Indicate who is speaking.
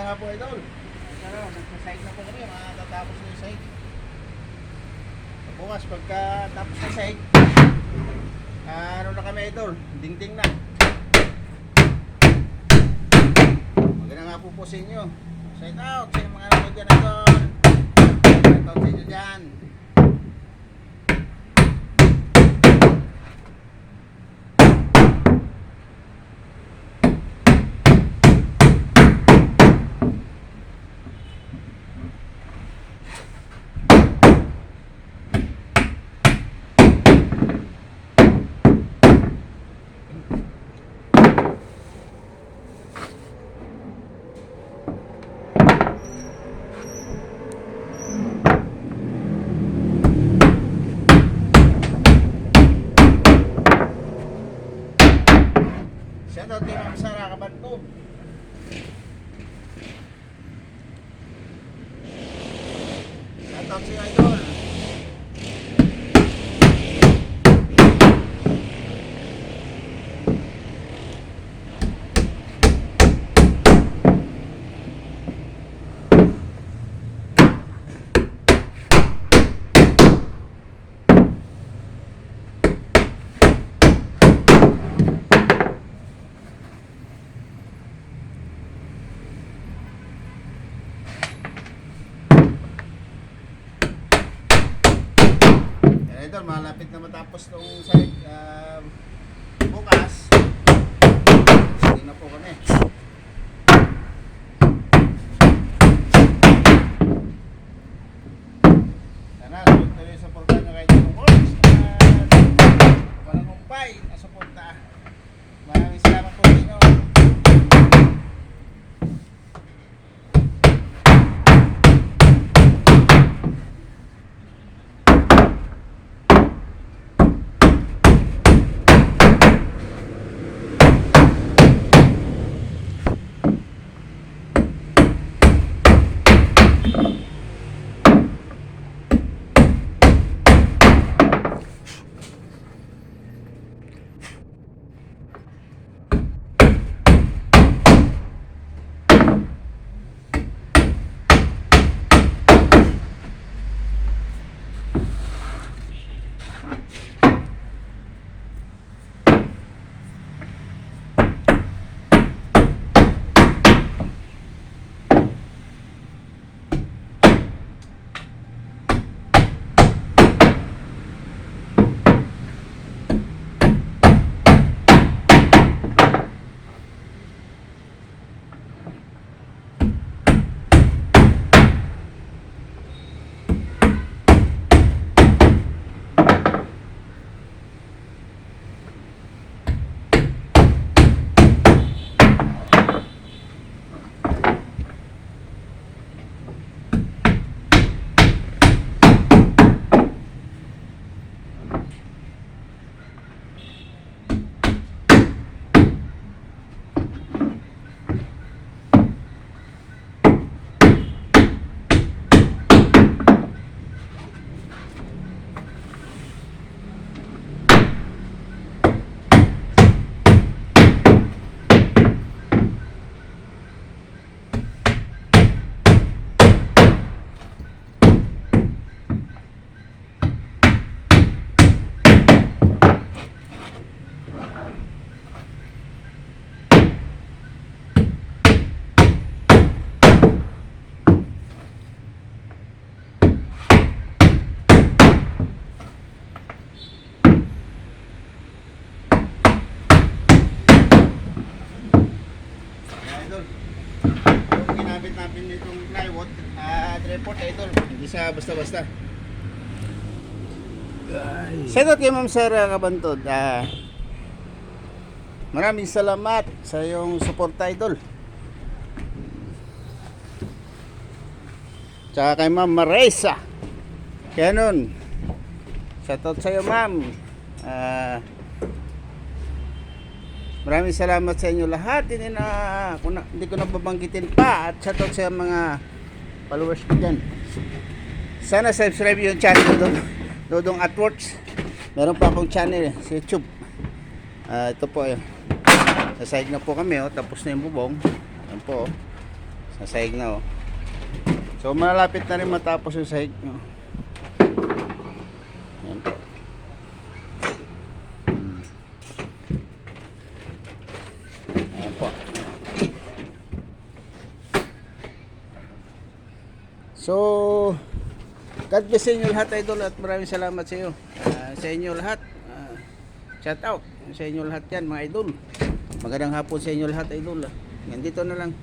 Speaker 1: nga po idol. Pero nagsa-side na po kami, matatapos na yung side. So, bukas pagka tapos na side, ano na kami idol, dingding na. Maganda nga po sa inyo. Shout out sa mga nanonood dyan idol. Shout out sa inyo dyan. Shoutout kay Ma'am Sara Kabantog. Shoutout sa iyo idol. Idol, malapit na matapos nung side bukas. Sige na po kami. Sana, tuloy sa porta nyo kahit yung works. Walang umpay na suporta. Maraming salamat po sa inyo. Idol, yung ginamit natin itong plywood report idol, hindi siya basta-basta. Shoutout kay Ma'am Sara Kabantod. Maraming salamat sa iyong suporta idol. Tsaka kay Ma'am Marisa Canon, shoutout sa iyo ma'am. Maraming salamat sa inyo lahat. Hindi ko na babanggitin pa. At shoutout sa mga followers ko dyan. Sana subscribe yung channel Dodong Artworks. Meron pa akong channel sa YouTube. Ito po yun. Sa side na po kami. Tapos na yung bubong. Yan po. Nasahig na oh. So malapit na rin matapos yung sahig nyo. Ayan po. Ayan po. So God bless sa inyo lahat, idol, at maraming salamat sa iyo. Sa inyo lahat. Shout out sa inyo lahat yan, mga idol. Magandang hapon sa inyo lahat, idol. Nandito na lang.